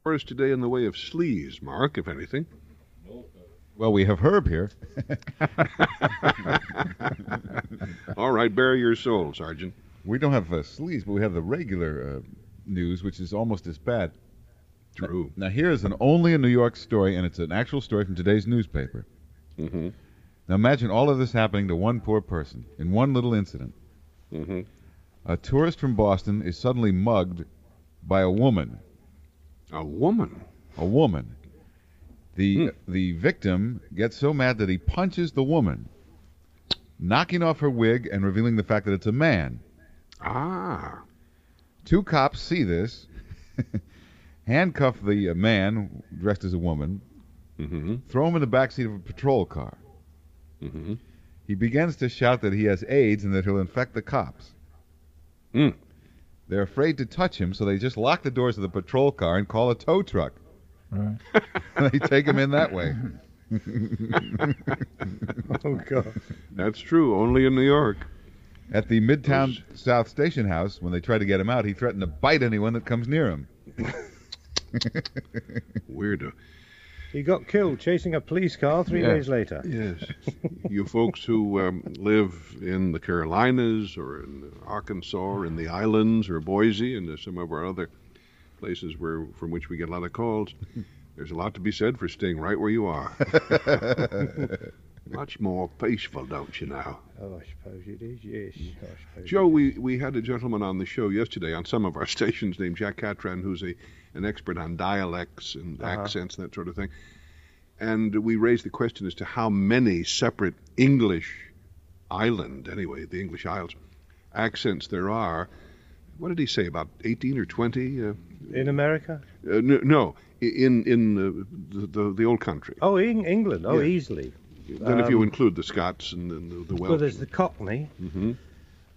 for us today in the way of sleaze, Mark, if anything? Well, we have Herb here. All right, bare your soul, Sargent. We don't have sleaze, but we have the regular news, which is almost as bad. True. Now here's an only a New York story, and it's an actual story from today's newspaper. Mm-hmm. Now imagine all of this happening to one poor person in one little incident. Mm-hmm. A tourist from Boston is suddenly mugged by a woman. A woman? A woman. The victim gets so mad that he punches the woman, knocking off her wig and revealing the fact that it's a man. Ah. 2 cops see this, handcuff the man dressed as a woman, throw him in the backseat of a patrol car. Mm-hmm. He begins to shout that he has AIDS and that he'll infect the cops. They're afraid to touch him, so they just lock the doors of the patrol car and call a tow truck. Right. They take him in that way. Oh, God. That's true, only in New York. At the Midtown South Station House, when they tried to get him out, he threatened to bite anyone that comes near him. Weirdo. He got killed chasing a police car 3 days later. Yes. You folks who live in the Carolinas or in Arkansas or in the islands or Boise and some of our other places from which we get a lot of calls, there's a lot to be said for staying right where you are. Much more peaceful, don't you know? Oh, I suppose it is, yes. Joe, we had a gentleman on the show yesterday on some of our stations named Jack Catran, who's an expert on dialects and accents and that sort of thing. And we raised the question as to how many separate English the English Isles, accents there are. What did he say, about 18 or 20? In America? No, in the old country. Oh, in England? Oh, yeah. Easily. Then if you include the Scots and the Welsh. Well, there's the Cockney,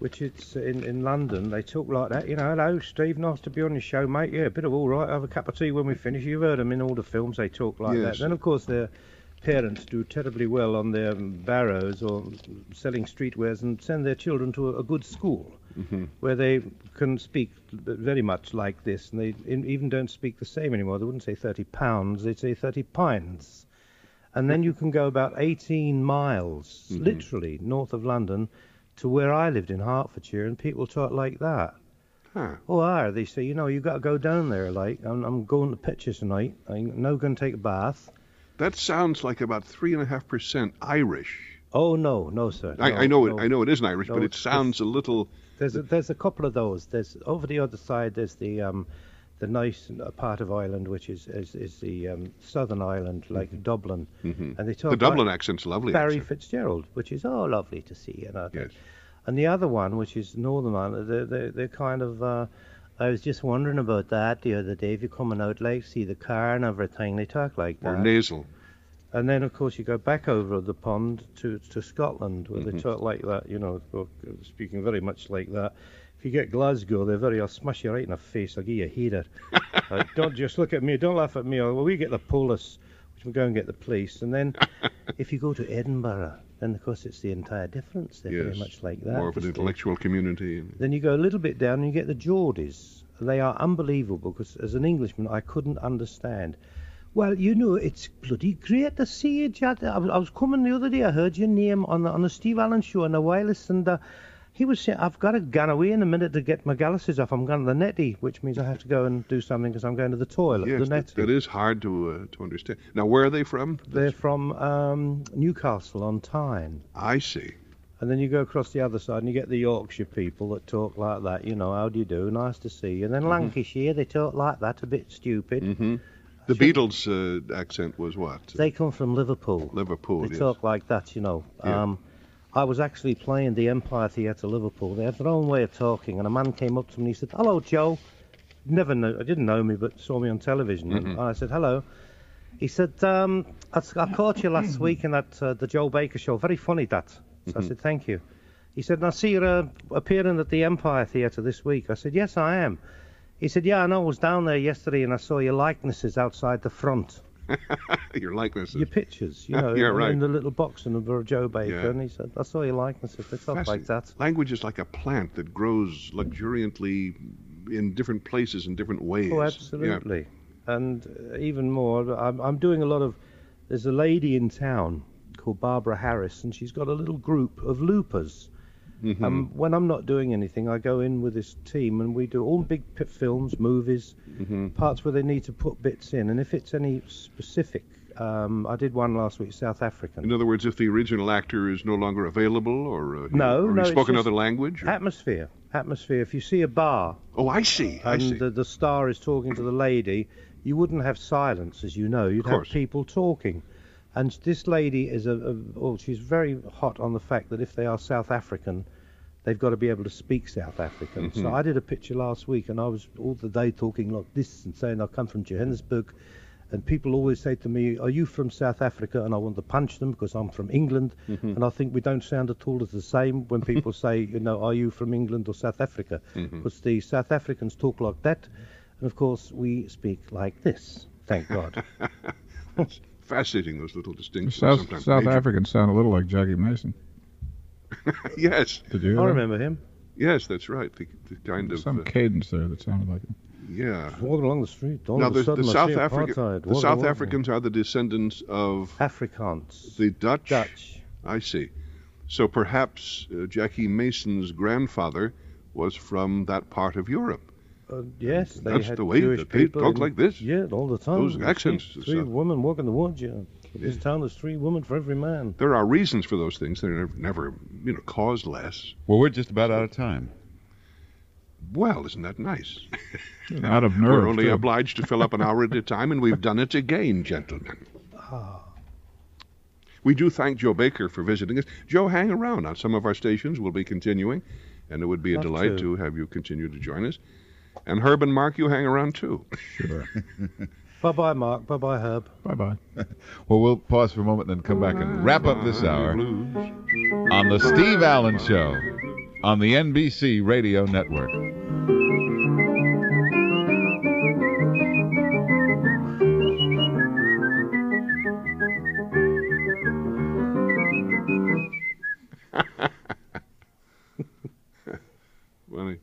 which it's in London. They talk like that. You know, hello, Steve, nice to be on your show, mate. Yeah, a bit of all right. Have a cup of tea when we finish. You've heard them in all the films. They talk like that. Then, of course, their parents do terribly well on their barrows or selling streetwares and send their children to a good school where they can speak very much like this. And they even don't speak the same anymore. They wouldn't say 30 pounds. They'd say 30 pints. And then you can go about 18 miles, literally, north of London, to where I lived in Hertfordshire, and people talk like that. Huh. Oh, they say, you know, you got to go down there, like, I'm going to pictures tonight. I'm no going to take a bath. That sounds like about 3.5% Irish. Oh, no, sir. No, I know it isn't Irish, but it sounds a little... There's a couple of those. There's over the other side, there's the nice part of Ireland, which is the southern Ireland, like Dublin, and they talk. The Dublin accent's lovely. Barry accent. Fitzgerald, which is lovely to see, you know. Yes. And the other one, which is Northern Ireland, they're kind of. I was just wondering about that the other day. If you're coming out, like, see the car and everything, they talk like that. Or nasal. And then, of course, you go back over the pond to Scotland, where they talk like that, you know, speaking very much like that. If you get Glasgow, I'll smash you right in the face. I'll give you a heater. Don't just look at me. Don't laugh at me. Well, we get the police, which will go and get the police. And then if you go to Edinburgh, then, of course, it's the entire difference. They're very much like that. More of an intellectual community. Then you go a little bit down and you get the Geordies. They are unbelievable because, as an Englishman, I couldn't understand. Well, you know, it's bloody great to see you, Jad. I was coming the other day. I heard your name on the Steve Allen show on the wireless, and he was saying, I've got to go away in a minute to get my glasses off. I'm going to the netty, which means I have to go and do something because I'm going to the toilet. Yes, the netty. that is hard to understand. Now, where are they from? They're from Newcastle on Tyne. I see. And then you go across the other side and you get the Yorkshire people that talk like that. You know, how do you do? Nice to see you. And then Lancashire, they talk like that, a bit stupid. The Beatles' accent was what? They come from Liverpool. Liverpool, They talk like that, you know. Yeah. I was actually playing the Empire Theatre Liverpool. They have their own way of talking, and a man came up to me and he said, "Hello, Joe." Didn't know me, but saw me on television. And I said, "Hello." He said, I caught you last week in that the Joe Baker show. Very funny, that. So I said, "Thank you." He said, "I see you're appearing at the Empire Theatre this week." I said, "Yes, I am." He said, "Yeah, I know. I was down there yesterday and I saw your likenesses outside the front." Your likenesses? Your pictures, you know, in the little box in the Joe Baker. And he said, "I saw your likenesses." They talk like that. Language is like a plant that grows luxuriantly in different places in different ways. Oh, absolutely. Yeah. And even more, I'm doing a lot of... There's a lady in town called Barbara Harris, and she's got a little group of loopers. When I'm not doing anything, I go in with this team, and we do all big films, movies, parts where they need to put bits in. And if it's any specific, I did one last week, South African. In other words, if the original actor is no longer available, or he spoke another language? Or? Atmosphere. If you see a bar... Oh, I see. And the star is talking to the lady, you wouldn't have silence, as you know. You'd have people talking. And this lady is she's very hot on the fact that if they are South African, they've got to be able to speak South African. So I did a picture last week, and I was all the day talking like this and saying I come from Johannesburg. And people always say to me, are you from South Africa? And I want to punch them because I'm from England. And I think we don't sound at all as the same when people say, are you from England or South Africa? Because the South Africans talk like that. And, of course, we speak like this. Thank God. Fascinating, those little distinctions. South Africans sound a little like Jackie Mason. Yes. Did you? I remember him. Yes, that's right. The kind of some cadence there that sounded like him. Yeah. Walking along the street. Now the South Africans are the descendants of Afrikaans. The Dutch. Dutch. I see. So perhaps Jackie Mason's grandfather was from that part of Europe. Yes, that's the way that they talk like this. Yeah, all the time. Those accents. Three women walking the woods. Yeah. In this town, there's 3 women for every man. There are reasons for those things. They're never causeless. Well, we're just about out of time. Well, isn't that nice? Out of nerve. We're only obliged to fill up an hour at a time, and we've done it again, gentlemen. We do thank Joe Baker for visiting us. Joe, hang around on some of our stations. We'll be continuing, and it would be a delight to have you continue to join us. And Herb and Mark, you hang around too. Sure. Bye-bye, Mark. Bye-bye, Herb. Bye-bye. Well, we'll pause for a moment and then come back and wrap up this hour on The Steve Allen Show on the NBC Radio Network. Funny.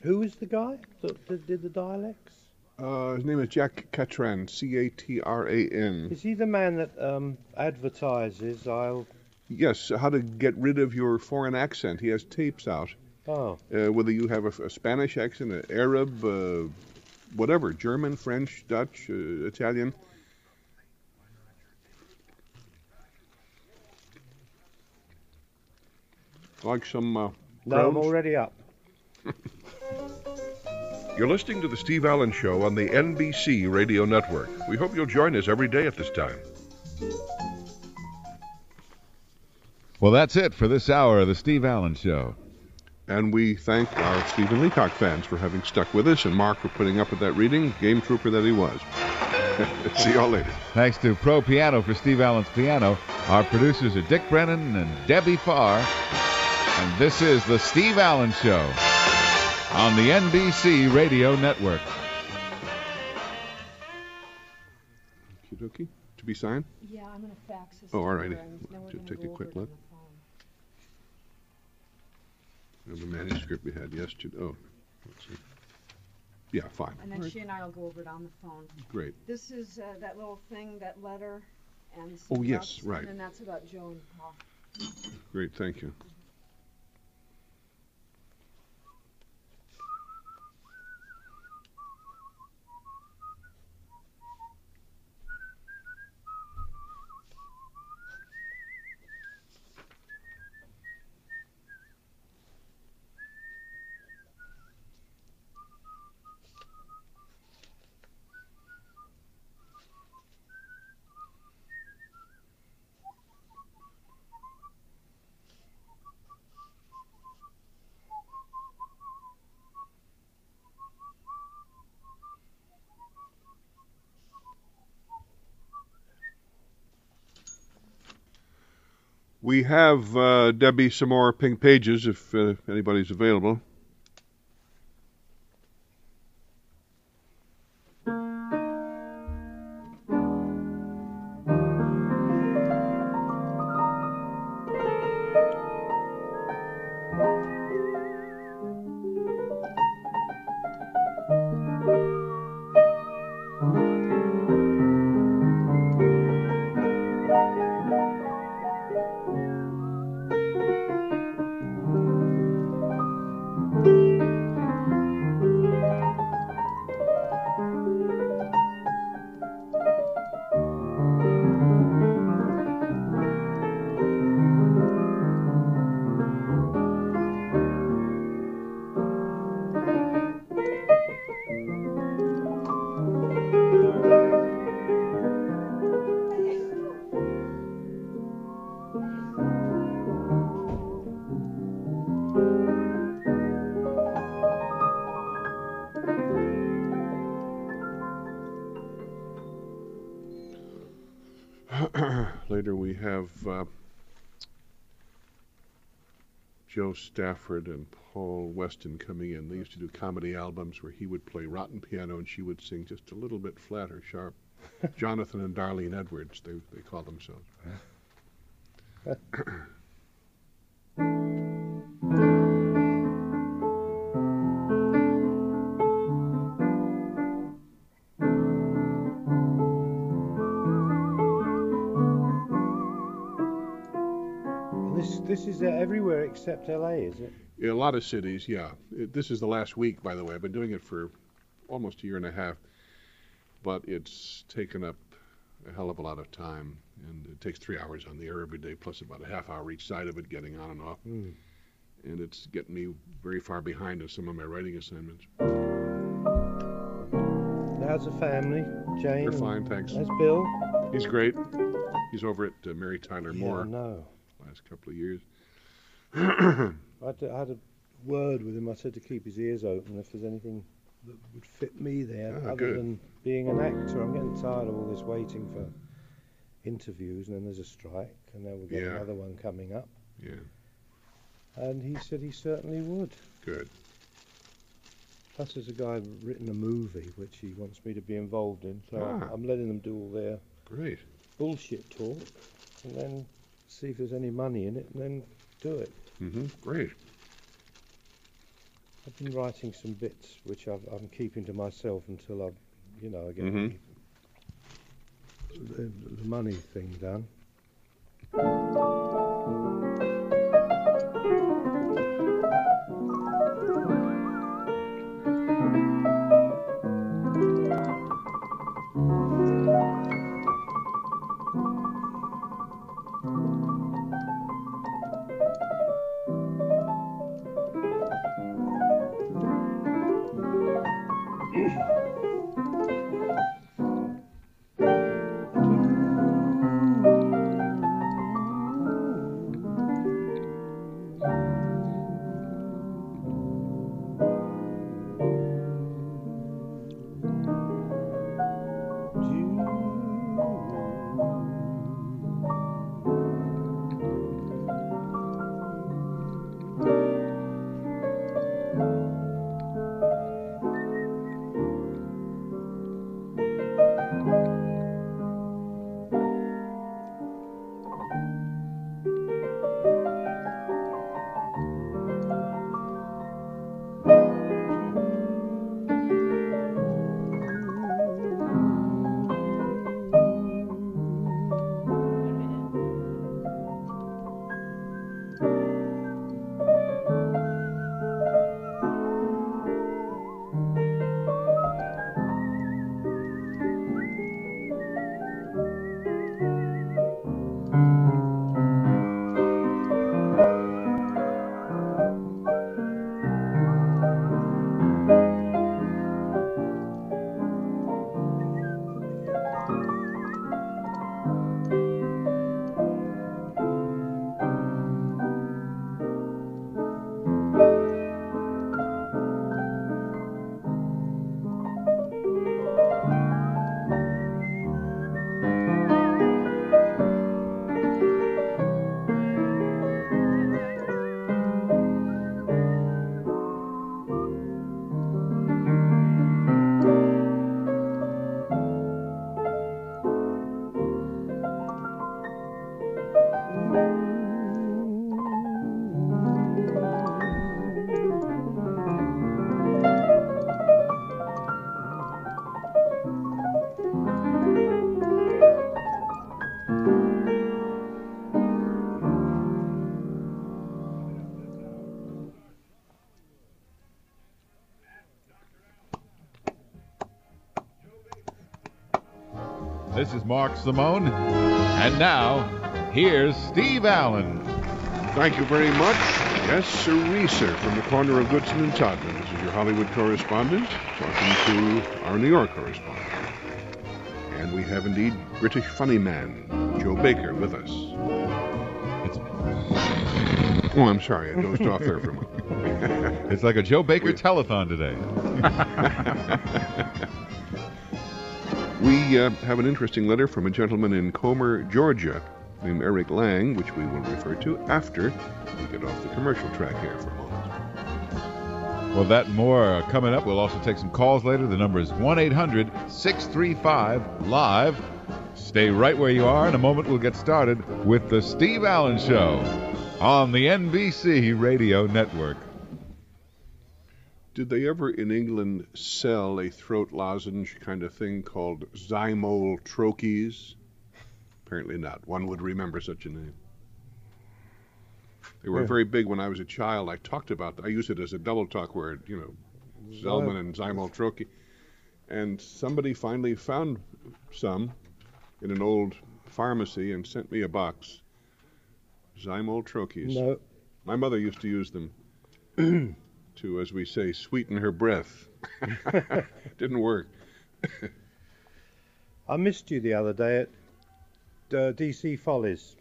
Who is the guy that did the dialects? His name is Jack Catran, C-A-T-R-A-N. Is he the man that advertises? Yes, how to get rid of your foreign accent. He has tapes out. Oh. Whether you have a Spanish accent, an Arab, whatever, German, French, Dutch, Italian. Like some No, I'm already up. You're listening to The Steve Allen Show on the NBC Radio Network. We hope you'll join us every day at this time. Well, that's it for this hour of The Steve Allen Show. And we thank our Stephen Leacock fans for having stuck with us, and Mark for putting up with that reading, game trooper that he was. See y'all later. Thanks to Pro Piano for Steve Allen's piano. Our producers are Dick Brennan and Debbie Farr. And this is The Steve Allen Show on the NBC Radio Network. Okie dokie. To be signed? Yeah, I'm going to fax this. Oh, all righty. Just take a quick look. The manuscript we had yesterday. Oh, let's see. Yeah, fine. And then she and I will go over it on the phone. Great. This is that little thing, that letter, and Oh, yes, notes, right. And then that's about Joe and Paul. Great, thank you. We have, Debbie, some more pink pages if anybody's available. Later we have Joe Stafford and Paul Weston coming in. They used to do comedy albums where he would play rotten piano and she would sing just a little bit flat or sharp. Jonathan and Darlene Edwards, they call themselves. This is everywhere except LA, is it? In a lot of cities, yeah. This is the last week, by the way. I've been doing it for almost a year and a half, but it's taken up a hell of a lot of time, and it takes 3 hours on the air every day, plus about a half hour each side of it, getting on and off. And it's getting me very far behind on some of my writing assignments. How's the family, Jane? They're fine, thanks. How's Bill? He's great. He's over at Mary Tyler Moore. No. Last couple of years. I had a word with him. I said to keep his ears open if there's anything that would fit me there, other than being an actor. I'm getting tired of all this waiting for interviews, and then there's a strike, and then we'll get another one coming up. Yeah. And he said he certainly would. Good. Plus, there's a guy written a movie which he wants me to be involved in, so I'm letting them do all their bullshit talk, and then see if there's any money in it, and then do it. Great. I've been writing some bits which I'm keeping to myself until I get the money thing done. This is Mark Simone. And now, here's Steve Allen. Thank you very much. Yes, sir, from the corner of Goodson and Todman. This is your Hollywood correspondent talking to our New York correspondent. And we have indeed British funny man, Joe Baker, with us. Oh, I'm sorry, I dozed off there for a moment. It's like a Joe Baker telethon today. We have an interesting letter from a gentleman in Comer, Georgia, named Eric Lang, which we will refer to after we get off the commercial track here for a moment. Well, that and more coming up. We'll also take some calls later. The number is 1-800-635-LIVE. Stay right where you are. In a moment, we'll get started with The Steve Allen Show on the NBC Radio Network. Did they ever in England sell a throat lozenge kind of thing called Zymol troches? Apparently not. One would remember such a name. They were very big when I was a child. I talked about that. I used it as a double talk word, you know, Zellman and Zymol troche. And somebody finally found some in an old pharmacy and sent me a box. Zymol troches. No. My mother used to use them to, as we say, sweeten her breath. Didn't work. I missed you the other day at DC Follies.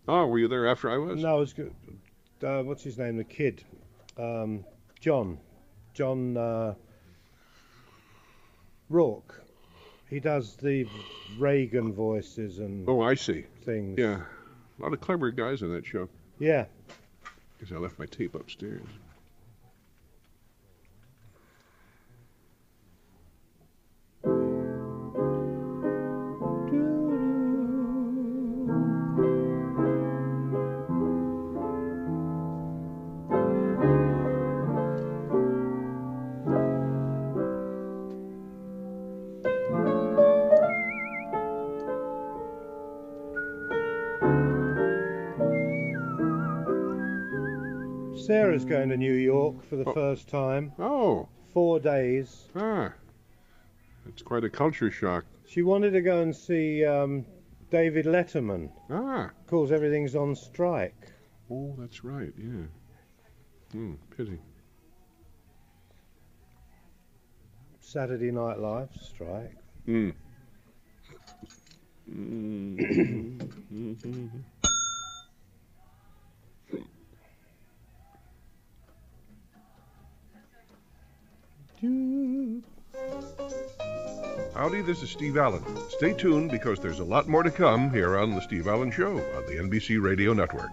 Oh, were you there after I was? No, I was good. What's his name? The kid. John Rourke. He does the Reagan voices and Oh, I see. things. Yeah. A lot of clever guys on that show. Yeah. Because I left my tape upstairs. Sarah's going to New York for the first time. Oh. 4 days. Ah. It's quite a culture shock. She wanted to go and see David Letterman. Ah. Of course, everything's on strike. Oh, that's right, yeah. Pity. Saturday Night Live strike. Howdy, this is Steve Allen. Stay tuned because there's a lot more to come here on The Steve Allen Show on the NBC Radio Network.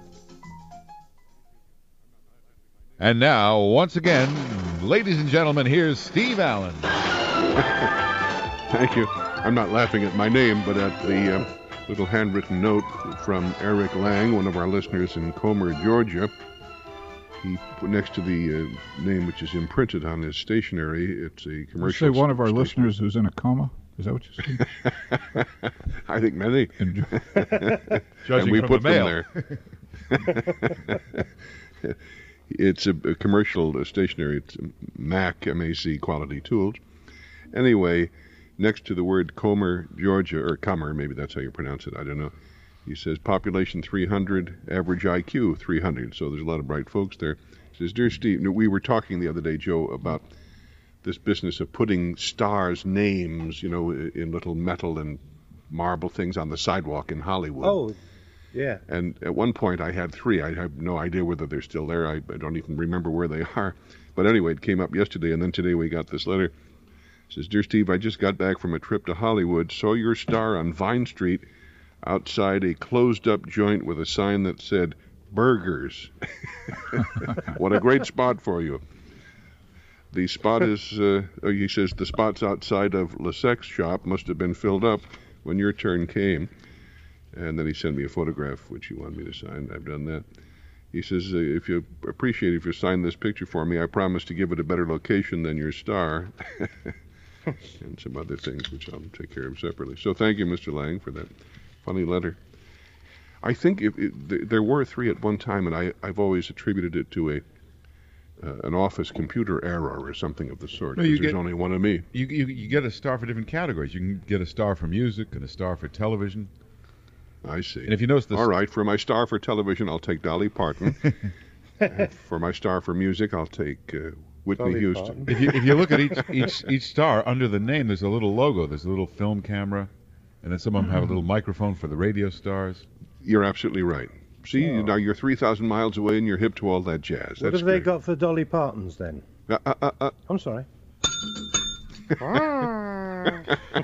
And now, once again, ladies and gentlemen, here's Steve Allen. Thank you. I'm not laughing at my name, but at the little handwritten note from Eric Lang, one of our listeners in Comer, Georgia. He put next to the name which is imprinted on his stationery, it's a commercial. You say one of our listeners who's in a coma? Is that what you said? I think many. Judging and we from put the mail. them there. It's a commercial stationery. It's MAC, M-A-C, quality tools. Anyway, next to the word Comer, Georgia, or Comer, maybe that's how you pronounce it, I don't know. He says population 300, average IQ 300. So there's a lot of bright folks there. He says, Dear Steve, we were talking the other day, Joe, about this business of putting stars' names, you know, in little metal and marble things on the sidewalk in Hollywood. Oh, yeah. And at one point I had 3. I have no idea whether they're still there. I don't even remember where they are. But anyway, it came up yesterday, and then today we got this letter. It says, Dear Steve, I just got back from a trip to Hollywood, saw your star on Vine Street outside a closed-up joint with a sign that said, burgers. What a great spot for you. The spot is, he says, the spots outside of Lassek's shop must have been filled up when your turn came. And then he sent me a photograph, which he wanted me to sign. I've done that. He says, if you appreciate it, if you sign this picture for me, I promise to give it a better location than your star. And some other things, which I'll take care of separately. So thank you, Mr. Lang, for that funny letter. I think there were 3 at one time, and I've always attributed it to an office computer error or something of the sort. No, There's only one of me. You get a star for different categories. You can get a star for music and a star for television. I see. And if you notice this, all right, for my star for television, I'll take Dolly Parton. For my star for music, I'll take Whitney Dolly Houston. if you look at each star under the name, there's a little logo. There's a little film camera, and then some of them have a little microphone for the radio stars. You're absolutely right. See, now you're 3,000 miles away and you're hip to all that jazz. What have they got for Dolly Partons then? I'm sorry.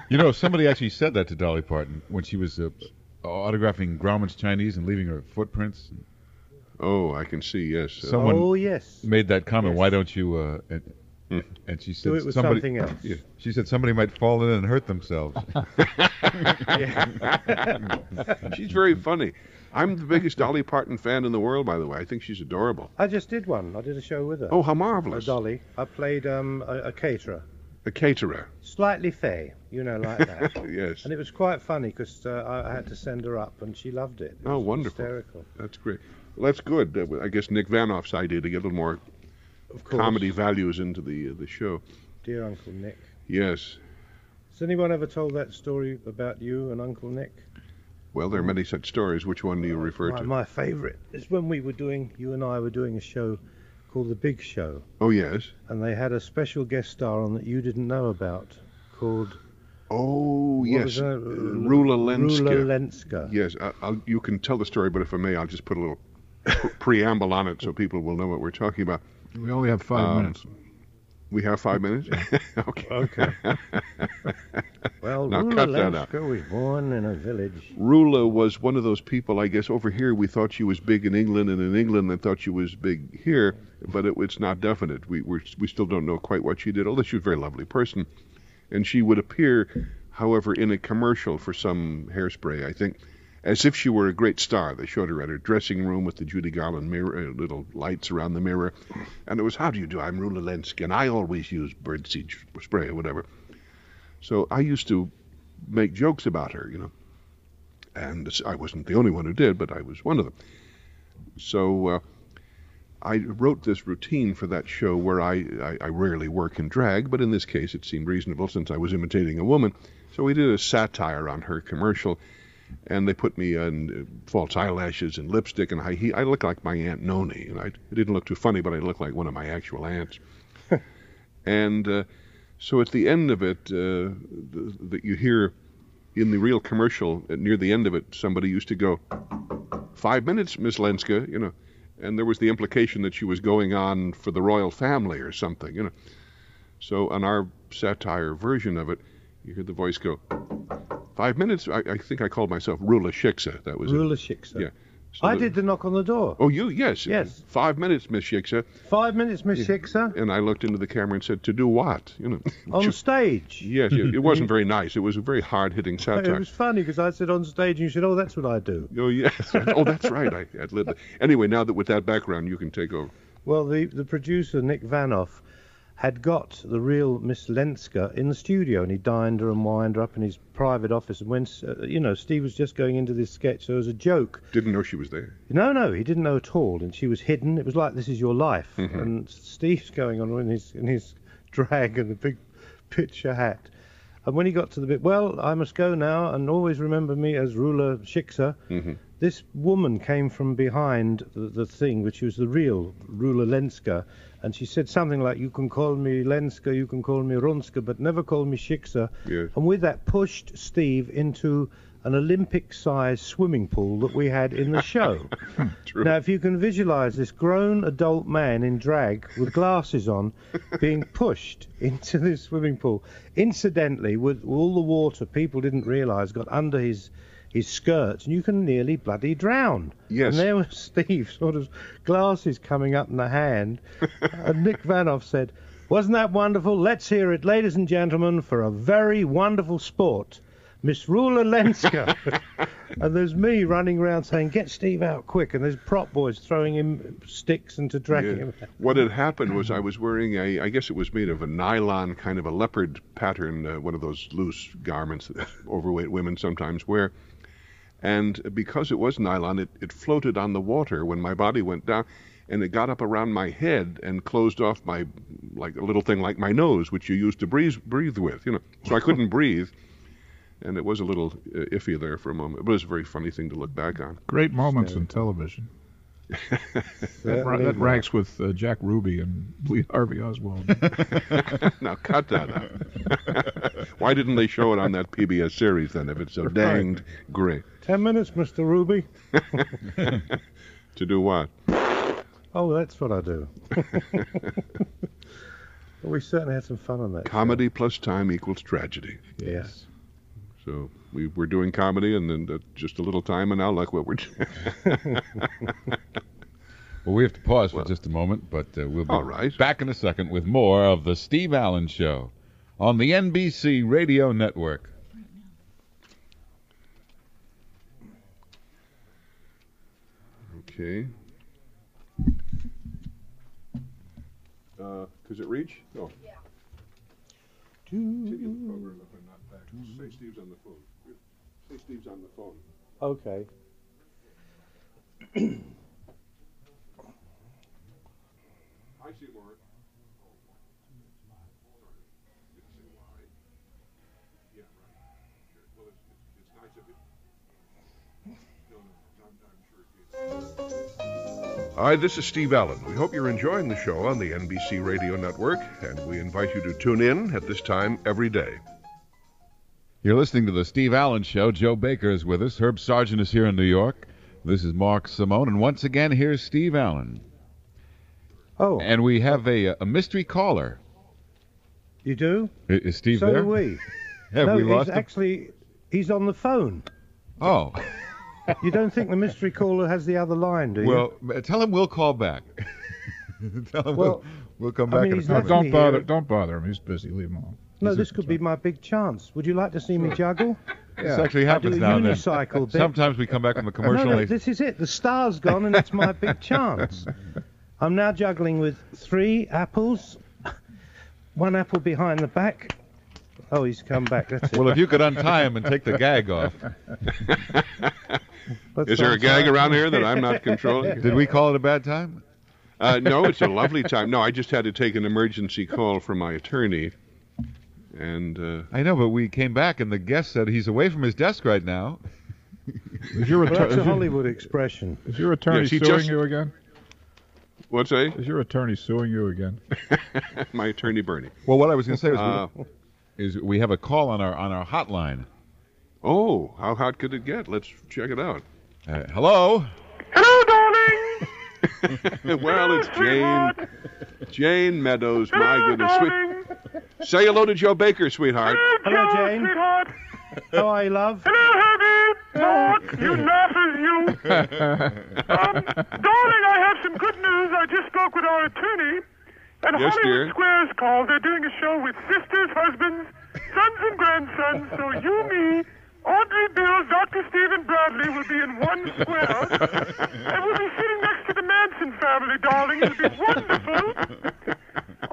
You know, somebody actually said that to Dolly Parton when she was autographing Grauman's Chinese and leaving her footprints. Oh, I can see, yes. Someone yes. made that comment, why don't you... and she said do it with something else. Yeah, she said somebody might fall in and hurt themselves. She's very funny. I'm the biggest Dolly Parton fan in the world, by the way. I think she's adorable. I just did one. I did a show with her. Oh, how marvelous. Dolly. I played a caterer. A caterer. Slightly fey, like that. Yes. And it was quite funny because I had to send her up and she loved it. It was wonderful. Hysterical. That's great. Well, that's good. I guess Nick Vanoff's idea to get a little more comedy values into the show. Dear Uncle Nick. Yes. Has anyone ever told that story about you and Uncle Nick? Well, there are many such stories. Which one do you refer to? My favourite is when you and I were doing a show called The Big Show. Oh, yes. And they had a special guest star on that you didn't know about called... Oh, yes. Rula Lenska. Rula Lenska. Yes. You can tell the story, but if I may, I'll just put a little preamble on it so people will know what we're talking about. We only have 5 minutes. We have 5 minutes? Okay. Well, now Rula cut that out. Lenska was born in a village. Rula was one of those people, I guess, over here we thought she was big in England, and in England they thought she was big here, but it's not definite. We still don't know quite what she did, although she was a very lovely person. And she would appear, however, in a commercial for some hairspray, I think, as if she were a great star. They showed her at her dressing room with the Judy Garland mirror, little lights around the mirror. And it was, how do you do? I'm Rula Lenska, and I always use birdseed spray or whatever. So I used to make jokes about her, And I wasn't the only one who did, but I was one of them. So I wrote this routine for that show where I rarely work in drag, but in this case it seemed reasonable since I was imitating a woman. So we did a satire on her commercial, and they put me on false eyelashes and lipstick, and I looked like my Aunt Noni. And it didn't look too funny, but I looked like one of my actual aunts. And so at the end of it, that you hear in the real commercial, near the end of it, somebody used to go, 5 minutes, Miss Lenska, And there was the implication that she was going on for the royal family or something, So on our satire version of it, you hear the voice go, 5 minutes. I think I called myself Rula Shiksa. That was Rula Shiksa. Yeah. So I did the knock on the door. Oh, you? Yes. Yes. 5 minutes, Miss Shiksa. 5 minutes, Miss Shiksa. And I looked into the camera and said, to do what? On stage. Yes. It wasn't very nice. It was a very hard-hitting satire. It was funny because I said on stage and you said, oh, that's what I do. Oh, yes. Oh, that's right. I lived it. Anyway, now that with that background, you can take over. Well, the producer, Nick Vanoff, had got the real Miss Lenska in the studio, and he dined her and wined her up in his private office. And when, Steve was just going into this sketch, so it was a joke. Didn't know she was there. No, he didn't know at all, and she was hidden. It was like This Is Your Life, and Steve's going on in his drag and the big picture hat. And when he got to the bit, well, I must go now, and always remember me as Rula Shiksa. This woman came from behind the thing, which was the real Rula Lenska, and she said something like, you can call me Lenska, you can call me Ronska, but never call me Shiksa. Yes. And with that pushed Steve into an Olympic-sized swimming pool that we had in the show. True. Now, if you can visualize this grown adult man in drag with glasses on being pushed into this swimming pool, incidentally, with all the water, people didn't realize, got under his skirts, and you can nearly bloody drown. Yes. And there was Steve, sort of glasses coming up in the hand, and Nick Vanoff said, wasn't that wonderful? Let's hear it, ladies and gentlemen, for a very wonderful sport, Miss Rula Lenska. And there's me running around saying, get Steve out quick, and there's prop boys throwing him sticks and to dragging him out. What had happened was I was wearing I guess it was made of a nylon, kind of a leopard pattern, one of those loose garments that overweight women sometimes wear. And because it was nylon, it floated on the water when my body went down. and it got up around my head and closed off my, like a little thing like my nose, which you use to breathe with, So I couldn't breathe, and it was a little iffy there for a moment. But it was a very funny thing to look back on. Great moments in television. That ranks with Jack Ruby and Lee Harvey Oswald. Now cut that out. Why didn't they show it on that PBS series then, if it's so danged great? 10 minutes, Mr. Ruby. To do what? Oh, that's what I do. Well, we certainly had some fun on that. Comedy plus time equals tragedy. Yes. So we were doing comedy, and then just a little time, and now look what we're doing. Well, we have to pause for just a moment, but we'll be back in a second with more of the Steve Allen Show on the NBC Radio Network. Okay. Does it reach? No. Yeah. Say Steve's on the phone. Say Steve's on the phone. Okay. I see Mark. Yeah, right. Well, it's nice of you. Hi, this is Steve Allen. We hope you're enjoying the show on the NBC Radio Network, and we invite you to tune in at this time every day. You're listening to the Steve Allen Show. Joe Baker is with us. Herb Sargent is here in New York. This is Mark Simone, and once again, here's Steve Allen. Oh. And we have a mystery caller. You do? Is Steve so there? So do we. Have no, we lost him? Actually, he's on the phone. Oh. You don't think the mystery caller has the other line, do you? Well, tell him we'll call back. Tell him we'll come back in a few minutes. Don't bother him. He's busy. Leave him alone. No, this could be my big chance. Would you like to see me juggle? This actually happens now and then. Unicycle bit. Sometimes we come back from the commercial. No, this is it. The star's gone, and it's my big chance. I'm now juggling with 3 apples, 1 apple behind the back. Oh, he's come back. That's it. Well, if you could untie him and take the gag off. Is there a gag around here that I'm not controlling? Did we call it a bad time? No, it's a lovely time. No, I just had to take an emergency call from my attorney. And I know, but we came back, and the guest said he's away from his desk right now. That's a Hollywood expression. Is your attorney suing you again? What's that? Is your attorney suing you again? My attorney, Bernie. Well, what I was going to say is we have a call on our hotline. Oh, how hot could it get? Let's check it out. Hello? Hello, darling! Well, it's Jane. Jane Meadows, my goodness. Darling. Say hello to Joe Baker, sweetheart. Hello, Jane. Sweetheart. How are you, love? Hello, Herbie. Mark, you laughers, you. Darling, I have some good news. I just spoke with our attorney. And Yes, Hollywood dear. Squares called. They're doing a show with sisters, husbands, sons, and grandsons. So you, me, Audrey, Bill, Dr. Stephen Bradley will be in one square. And we'll be sitting next to the Manson family, darling. It'll be wonderful.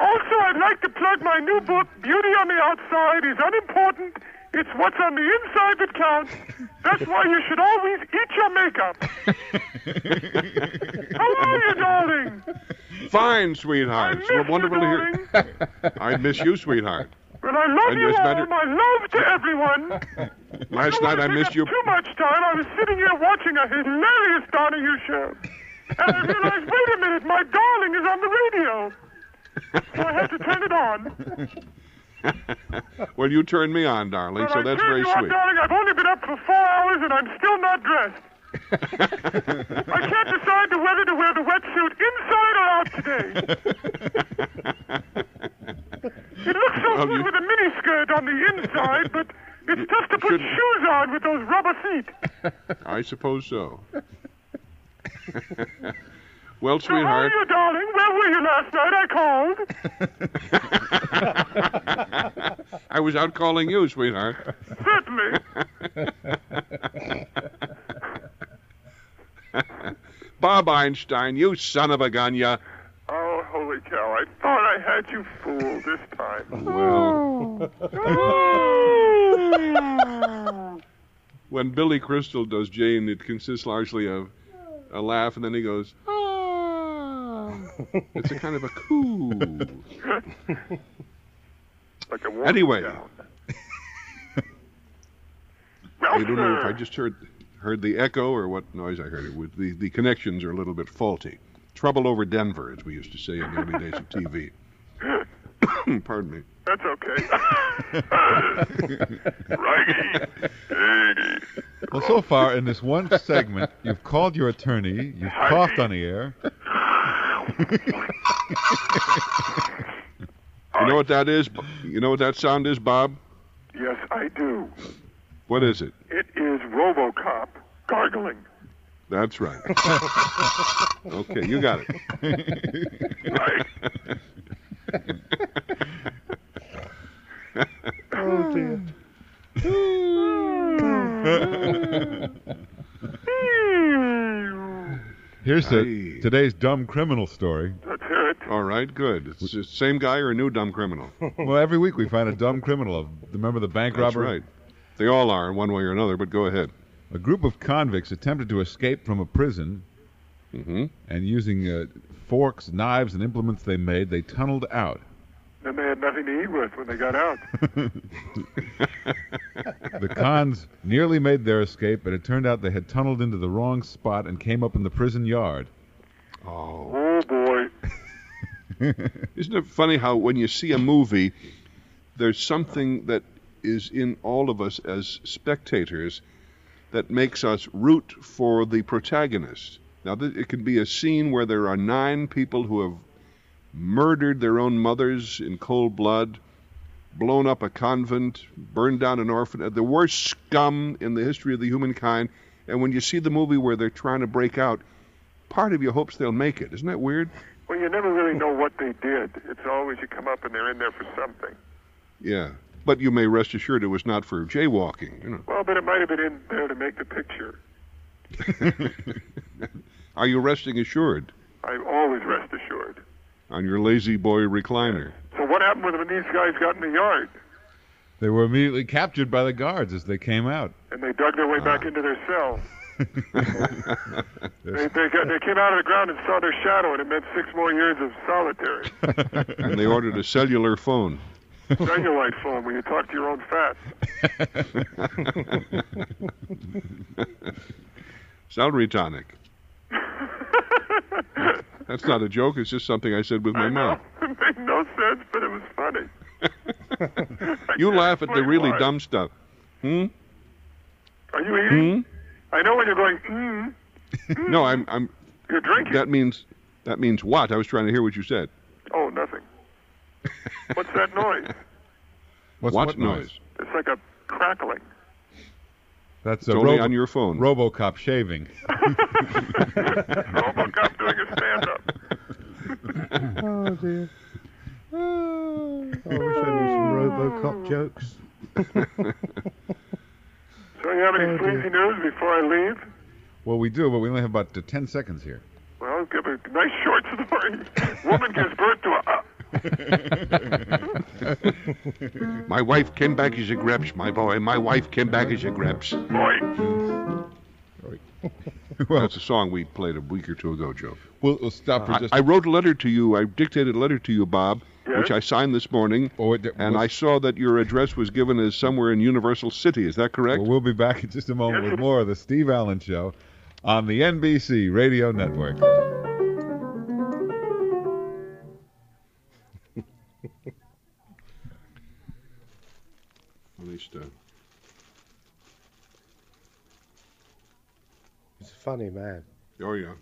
Also, I'd like to plug my new book, Beauty on the Outside is Unimportant. It's what's on the inside that counts. That's why you should always eat your makeup. How are you, darling? Fine, sweetheart. I So miss wonderful you, to hear. I miss you, sweetheart. Well, I love And you as all. matter- My love to everyone. Last night I missed you. Too much time. I was sitting here watching a hilarious Donahue show. And I realized, wait a minute, my darling is on the radio. So I had to turn it on. Well, you turned me on, darling, Well, so I that's turned very you on, sweet. darling. I've only been up for 4 hours and I'm still not dressed. I can't decide whether to wear the wetsuit inside or out today. It looks so Well, good with a miniskirt on the inside, but it's tough to put Shouldn't- shoes on with those rubber feet. I suppose so. Well, So how are sweetheart, you, darling? Where were you last night? I called. I was out calling you, sweetheart. Certainly. Bob Einstein, you son of a gun, ya. Oh, holy cow. I thought I had you fooled this time. Well, when Billy Crystal does Jane, it consists largely of a laugh, and then he goes, ah. It's a kind of a coo. Like a Anyway. down. I don't know if I just heard the echo or what noise I heard. The connections are a little bit faulty. Trouble over Denver, as we used to say in the early days of TV. Pardon me. That's okay. Righty. Well, so far in this one segment, you've called your attorney, you've coughed on the air. You know what that is? You know what that sound is, Bob? Yes, I do. What is it? It is RoboCop gargling. That's right. Okay, you got it. Right. Oh, dear. Here's today's dumb criminal story. Let's hear it. All right, good. It's the same guy or a new dumb criminal? Well, every week we find a dumb criminal. Remember the bank robber? That's right. They all are in one way or another, but go ahead. A group of convicts attempted to escape from a prison, and using forks, knives, and implements they made, they tunneled out. Then they had nothing to eat with when they got out. The cons nearly made their escape, but it turned out they had tunneled into the wrong spot and came up in the prison yard. Oh boy. Isn't it funny how when you see a movie, there's something that is in all of us as spectators that makes us root for the protagonist. Now, it can be a scene where there are 9 people who have murdered their own mothers in cold blood, blown up a convent, burned down an orphanage, the worst scum in the history of the humankind. And when you see the movie where they're trying to break out, part of you hopes they'll make it. Isn't that weird? Well, you never really know what they did. It's always you come up and they're in there for something. Yeah. But you may rest assured it was not for jaywalking, you know. Well, but it might have been in there to make the picture. Are you resting assured? I always rest assured. On your lazy boy recliner. So what happened when these guys got in the yard? They were immediately captured by the guards as they came out. And they dug their way back into their cell. They came out of the ground and saw their shadow, and it meant 6 more years of solitary. And they ordered a cellular phone. Cellulite phone where you talk to your own fat. Celery tonic. That's not a joke. It's just something I said with my mouth. It made no sense, but it was funny. You laugh at the really dumb stuff. Are you eating? I know when you're going, No, I'm. You're drinking. That means what? I was trying to hear what you said. Oh, nothing. What's that noise? What noise? It's like a crackling. That's it's only on your phone. RoboCop shaving. RoboCop doing a stand-up. Oh, dear. I wish I knew some RoboCop jokes. So you have any sleazy news before I leave? Well, we do, but we only have about 10 seconds here. Well, I'll give a nice short story. Woman gives birth to a... My wife came back as a greps, my boy. My wife came back as a greps. Boy. Well, that's a song we played a week or two ago, Joe. We'll stop for just... I wrote a letter to you. I dictated a letter to you, Bob, which I signed this morning. And I saw that your address was given as somewhere in Universal City. Is that correct? Well, we'll be back in just a moment with more of the Steve Allen Show on the NBC Radio Network. At least, he's a funny man. Oh, yeah.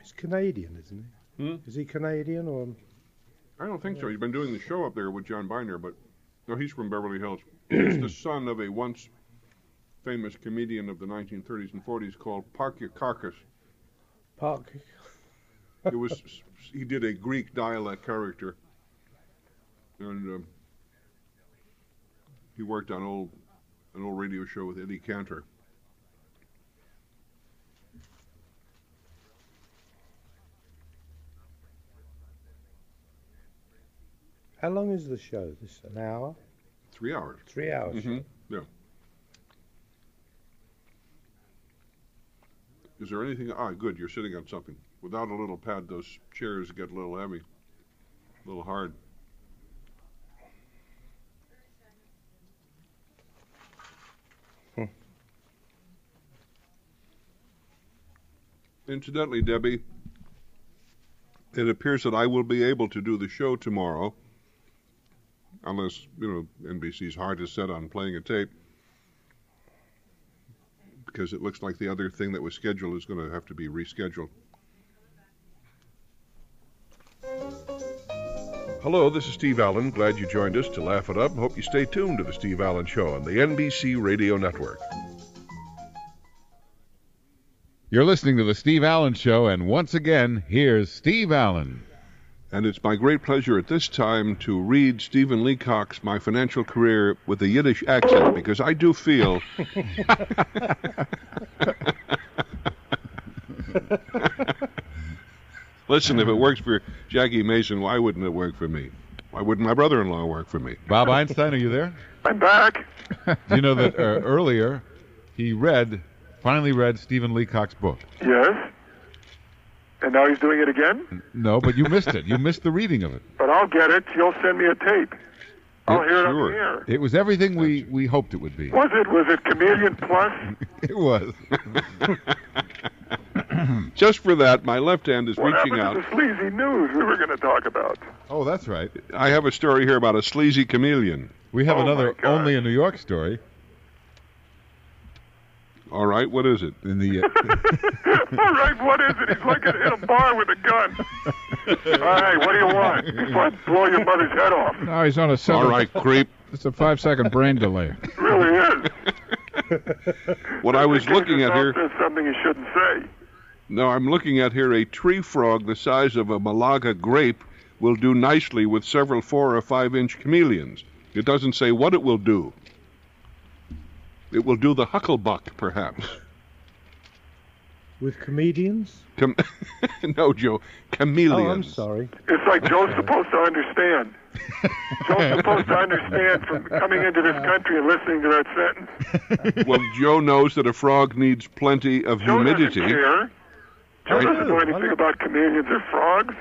He's Canadian, isn't he? Is he Canadian or? I don't think so. He's been doing the show up there with John Binder, but no, he's from Beverly Hills. He's the son of a once famous comedian of the 1930s and 40s called Parkyakakis. He did a Greek dialect character, and he worked on an old radio show with Eddie Cantor. How long is the show? An hour? 3 hours. 3 hours. Mm-hmm. Yeah. Is there anything? Good. You're sitting on something. Without a little pad, those chairs get a little heavy, a little hard. Incidentally, Debbie, it appears that I will be able to do the show tomorrow, unless, NBC's heart is set on playing a tape, because it looks like the other thing that was scheduled is going to have to be rescheduled. Hello, this is Steve Allen. Glad you joined us to laugh it up. Hope you stay tuned to the Steve Allen Show on the NBC Radio Network. You're listening to the Steve Allen Show, and once again, here's Steve Allen. And it's my great pleasure at this time to read Stephen Leacock's My Financial Career with a Yiddish accent, because I do feel... Listen, if it works for Jackie Mason, why wouldn't it work for me? Why wouldn't my brother-in-law work for me? Bob Einstein, are you there? I'm back. Do you know that earlier he finally read Stephen Leacock's book? Yes. And now he's doing it again? No, but you missed it. You missed the reading of it. But I'll get it. You'll send me a tape. I'll hear it on sure. the air. It was everything we hoped it would be. Was it Chameleon Plus? It was. Just for that, my left hand is reaching out. What happened to the Sleezy News we were going to talk about? Oh, that's right. I have a story here about a sleazy chameleon. We have another my God. Only in New York story. All right, what is it? In the All right, what is it? He's like in a bar with a gun. All right, what do you want? He's about to blow your mother's head off. No, he's on a 7. All right, creep. It's a 5-second brain delay. It really is. What I was looking at here... There's something you shouldn't say. No, I'm looking at here a tree frog the size of a Malaga grape will do nicely with several 4 or 5 inch chameleons. It doesn't say what it will do. It will do the hucklebuck, perhaps. With comedians? No, Joe, chameleons. Oh, I'm sorry. It's like Joe's supposed to understand. Joe's supposed to understand from coming into this country and listening to that sentence. Well, Joe knows that a frog needs plenty of Joe humidity. doesn't care. Joe doesn't know anything about chameleons or frogs.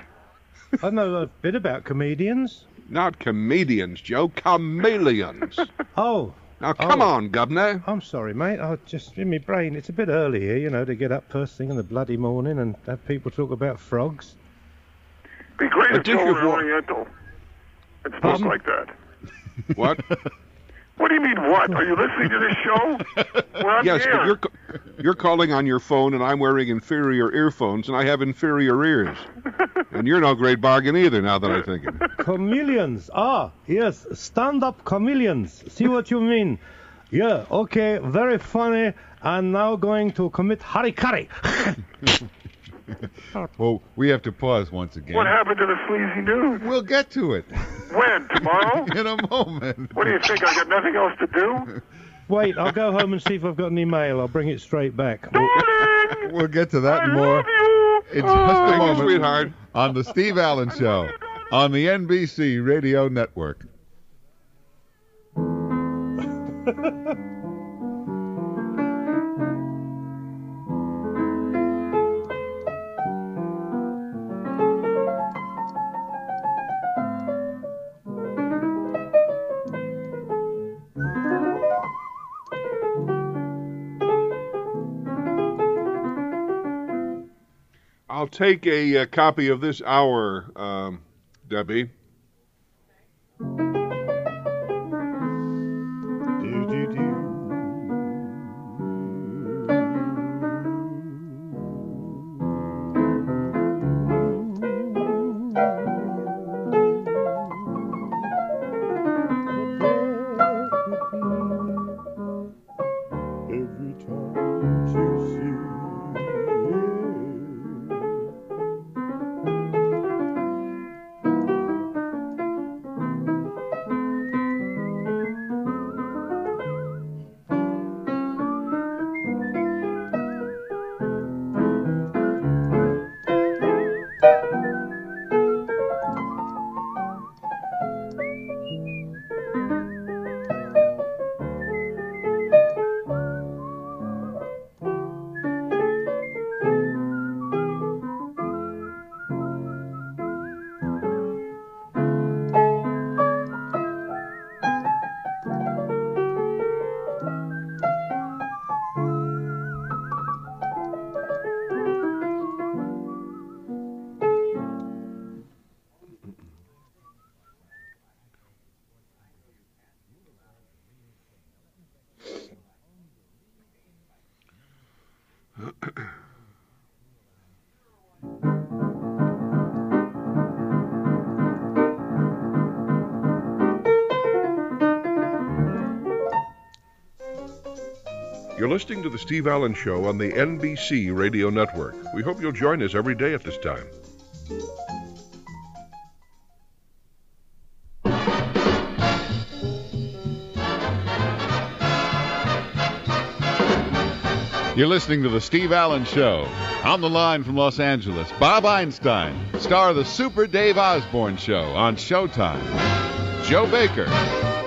I know a bit about comedians. Not comedians, Joe, chameleons. Oh. Now, come on, governor. I'm sorry, mate. I just, in my brain, it's a bit early here, to get up first thing in the bloody morning and have people talk about frogs. Be great if dish Joe of were wa- Oriental. It's supposed like that. What? What do you mean, what? Are you listening to this show? We're on Yes, the air. but you're calling on your phone, and I'm wearing inferior earphones, and I have inferior ears. And you're no great bargain either, now that I think of it. Chameleons. Ah, yes, stand-up chameleons. See what you mean? Yeah, okay, very funny. I'm now going to commit harikari. Well, we have to pause once again. What happened to the Sleezy News? We'll get to it. When? Tomorrow? In a moment. What do you think? I got nothing else to do? Wait, I'll go home and see if I've got an email. I'll bring it straight back. Darling! We'll get to that I and more love you! in just a Thank you, moment sweetheart. on the Steve Allen Show on the NBC Radio Network. I'll take a copy of this hour, Debbie. You're listening to The Steve Allen Show on the NBC Radio Network. We hope you'll join us every day at this time. You're listening to The Steve Allen Show. On the line from Los Angeles, Bob Einstein, star of the Super Dave Osborne Show on Showtime. Joe Baker.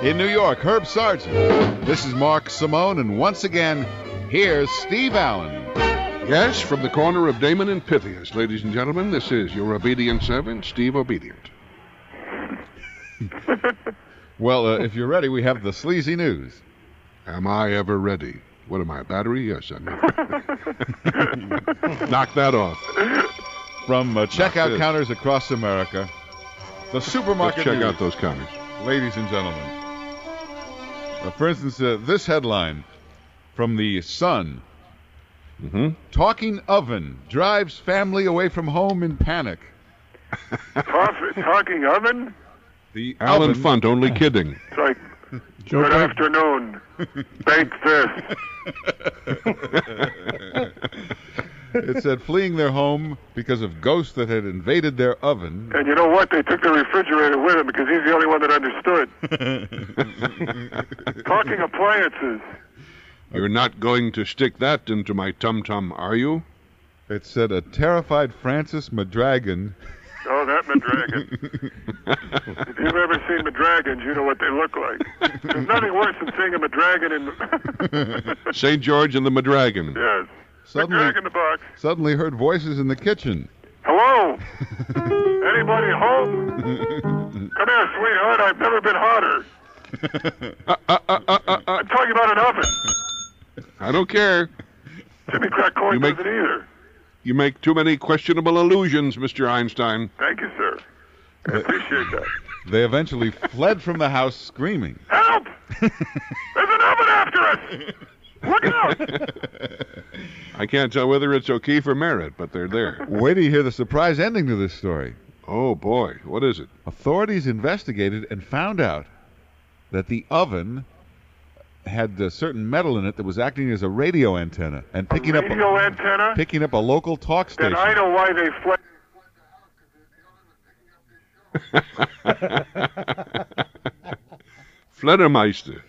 In New York, Herb Sargent. This is Mark Simone, and once again, here's Steve Allen. Yes, from the corner of Damon and Pythias, ladies and gentlemen, this is your obedient servant, Steve Obedient. Well, if you're ready, we have the Sleezy News. Am I ever ready? What am I, a battery? Yes, I'm Knock that off. From checkout counters across America, the supermarket Let's check news. out those counters. Ladies and gentlemen. For instance, this headline from the Sun. Talking oven drives family away from home in panic. Talking oven? The Alan oven, Funt, only kidding. It's like, good afternoon. Baked this. It said fleeing their home because of ghosts that had invaded their oven. And you know what? They took the refrigerator with him because he's the only one that understood. Talking appliances. You're not going to stick that into my tum-tum, are you? It said a terrified Francis Madragon. Oh, that Madragon. If you've ever seen Madragons, you know what they look like. There's nothing worse than seeing a Madragon in... St. George and the Madragon. Yes. Madragon the box. Suddenly heard voices in the kitchen. Hello? Anybody home? Come here, sweetheart. I've never been hotter. I'm talking about an oven. I don't care. Jimmy Crack Corn doesn't either. You make too many questionable allusions, Mr. Einstein. Thank you, sir. I appreciate that. They eventually fled from the house screaming. Help! There's an oven after us! Look out! I can't tell whether it's O'Keefe or Merritt, but they're there. Wait till you hear the surprise ending to this story. Oh, boy. What is it? Authorities investigated and found out that the oven had a certain metal in it that was acting as a radio antenna and picking up a local talk station. Then I know why they fled. Fledermeister.